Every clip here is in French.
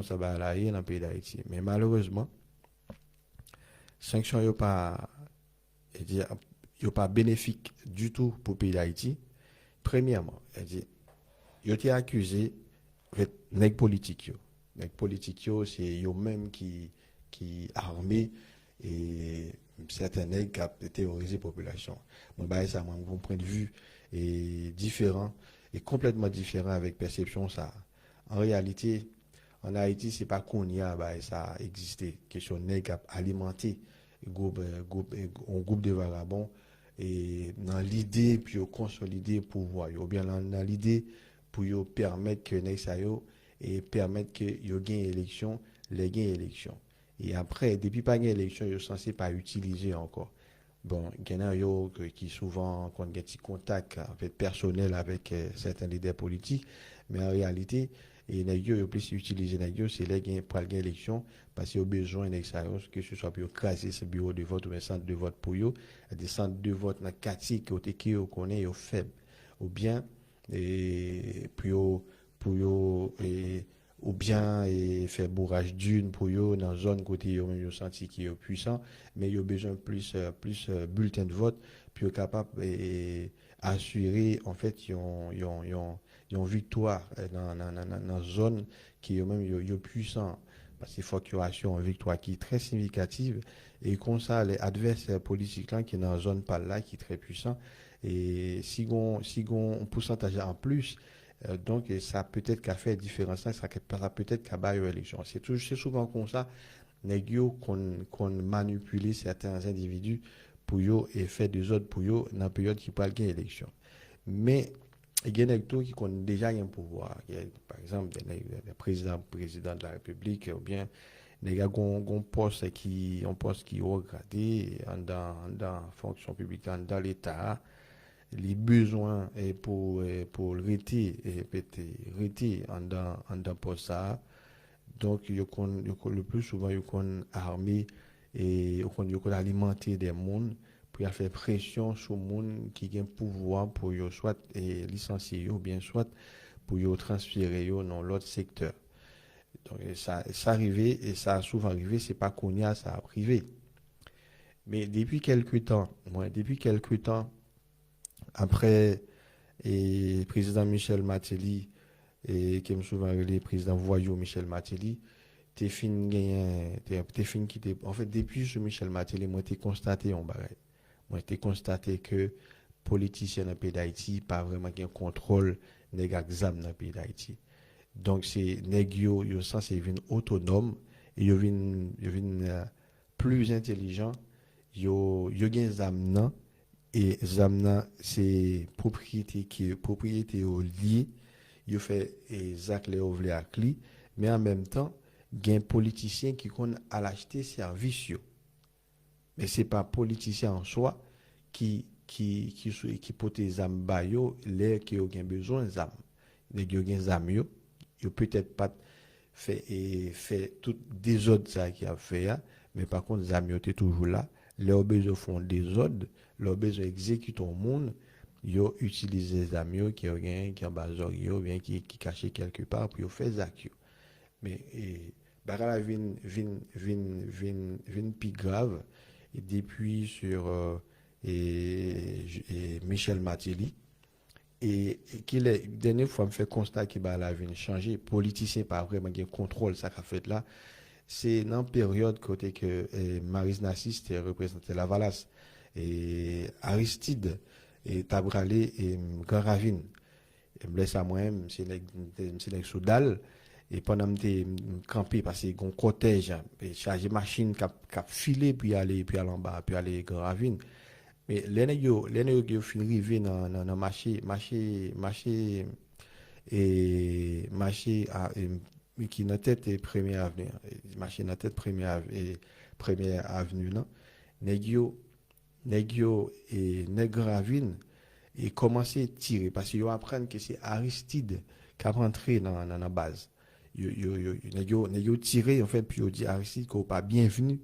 ça va aller dans le pays d'Haïti. Mais malheureusement, sanction yo pas bénéfique du tout pour le pays d'Haïti. Premièrement, yo été accusé avec nèg politique yo. Nèg politique yo, c'est yo même qui armé et certains nègres qui ont terrorisé la population. Moi, bah, ça, mon point de vue est différent, et complètement différent avec perception ça. En réalité, en Haïti, c'est pas qu'on y a, bah, ça a existé. Question nègre alimenter un groupe de vagabonds et dans l'idée puis consolider le pouvoir, ou bien dans l'idée pour permettre que nèg sa yo et permettre que yo gagne élection, les gagne élection. Et après, depuis pas une élection, ils sont censés pas utiliser encore. Bon, il y en a qui souvent ont des petits contacts en fait, personnels avec certains leaders politiques, mais en réalité, et les plus utilisés c'est les gains pour les élections parce qu'ils ont besoin d'expérience, que ce soit pour craser ce bureau de vote ou un centre de vote pour eux, des centres de vote dans le quartier qui connaît faible, ou bien pour ou bien faire bourrage d'une pour eux dans zone côté yo senti qui est puissant mais yo besoin plus bulletin de vote puis capable assurer en fait yon victoire dans zone qui est même yo puissant parce qu'il faut qu'il y ait une victoire qui est très significative et comme ça les adversaires politiques là qui est dans zone par là qui est très puissant et si gon un pourcentage en plus donc, ça peut-être qu'à faire différence, ça peut-être qu'à battre l'élection. C'est souvent comme ça, qu'on manipule certains individus pour eux et faire des autres pour eux dans la période qui parle gagner l'élection. Mais, il y a des gens qui ont déjà un pouvoir. Par exemple, des présidents de la République, ou bien des gars qui ont un poste qui est regardé dans la fonction publique, dans l'État les besoins pour le rester en dans pour ça donc le plus souvent ils sont armés et ils sont alimenter des mondes pour faire pression sur monde qui ont pouvoir pour soit licencier ou bien soit pour transférer dans l'autre secteur donc ça arrivé et ça a souvent arrivé c'est pas qu'on y a ça a privé mais depuis quelques temps après et président Michel Martelly et qui me souvent le président voyou Michel Martelly t'es fin qui en fait depuis ce Michel Martelly moi t'ai constaté on bagay moi t'ai constaté que politiciens dans le pays d'Haïti pas vraiment un contrôle nèg exam dans le pays d'Haïti donc c'est nèg yo censé venir autonome et yo vinn plus intelligent yo gen zam nan et zamna c'est propriété au lié il fait exact les ovle à cli mais en même temps gain politicien qui kon à l'acheter service yo mais c'est pas politicien en soi qui pote zam ba yo les qui ont besoin zam les qui ont zam yo peut-être pas fait tout des autres ça qui a fait mais par contre zam yo était toujours là les besoin font des ordres leur besoin exécuter au monde yo utiliser les amis qui ont qui en bazar yo bien qui caché quelque part pour faire zak mais bagala vin plus grave et depuis sur Michel Martelly et qu'il est dernière fois me fait constat que bah la vin changer politicien pas vraiment qui contrôle ça qu'a fait là c'est dans période côté que Maris Nassis représentait la Valace et Aristide et Tabralé et Grand Ravine et blesse à moi-même c'est les soudal et pendant que campé parce que gon cortège et charger machine cap filer puis aller en bas puis aller Grand Ravine mais les nèg yo fin rivé dans marché qui dans tête et première avenue marché dans tête première avenue là nèg yo et nèg Ravine et commencer à tirer parce qu'ils apprennent que c'est Aristide qui a rentré dans la base nèg yo tirer en fait puis yo dit Aristide qu'on pas bienvenu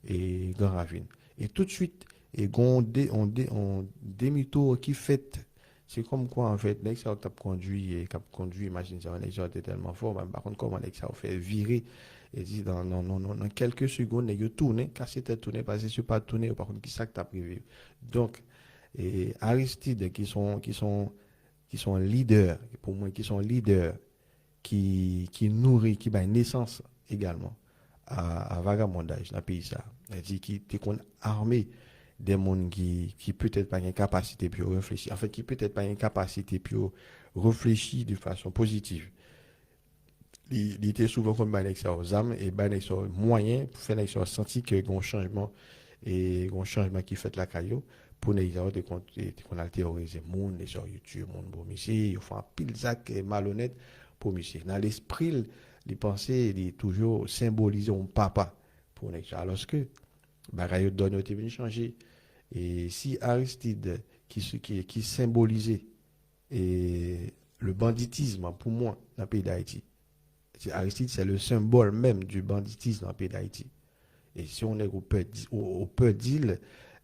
et Grand Ravine et tout de suite et on demi-tour qui fait C'est comme quoi, en fait, nèg ça t'a conduit, et cap conduit, imagine ça, nèg ça était tellement fort, ben, par contre, comment nèg ça fait virer, et dit, dans quelques secondes, nèg yo tourné, cassé tête tourné, parce que pas tourné, par contre, qui ça que t'as prévu. Donc, et Aristide, qui sont leaders, pour moi, qui sont leaders, qui nourrit, qui bat naissance également à vagabondage dans le pays ça. C'est-à-dire qui est armé des gens qui peut-être pas une capacité pour réfléchir. En fait, qui peut-être pas une capacité pour réfléchir de façon positive. Il était souvent comme ça aux âmes et ça moyen pour faire ça sentir que un changement et un changement qui fait la caillou pour les gens qu'on a terrorisé monde les sur YouTube monde bon monsieur ils font un pile zac malhonnête pour monsieur dans l'esprit les pensées il est toujours symbolisé un papa pour les gens alors que bagaille donne été venu changer et si Aristide qui symbolisait et le banditisme pour moi dans le pays d'Haïti. Aristide, c'est le symbole même du banditisme dans le pays d'Haïti. Et si on est au peur d'île,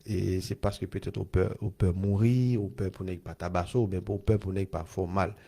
et c'est parce que peut-être on peut mourir, on peut pour ne pas tabasser, ou bien on peut pour ne pas faire mal.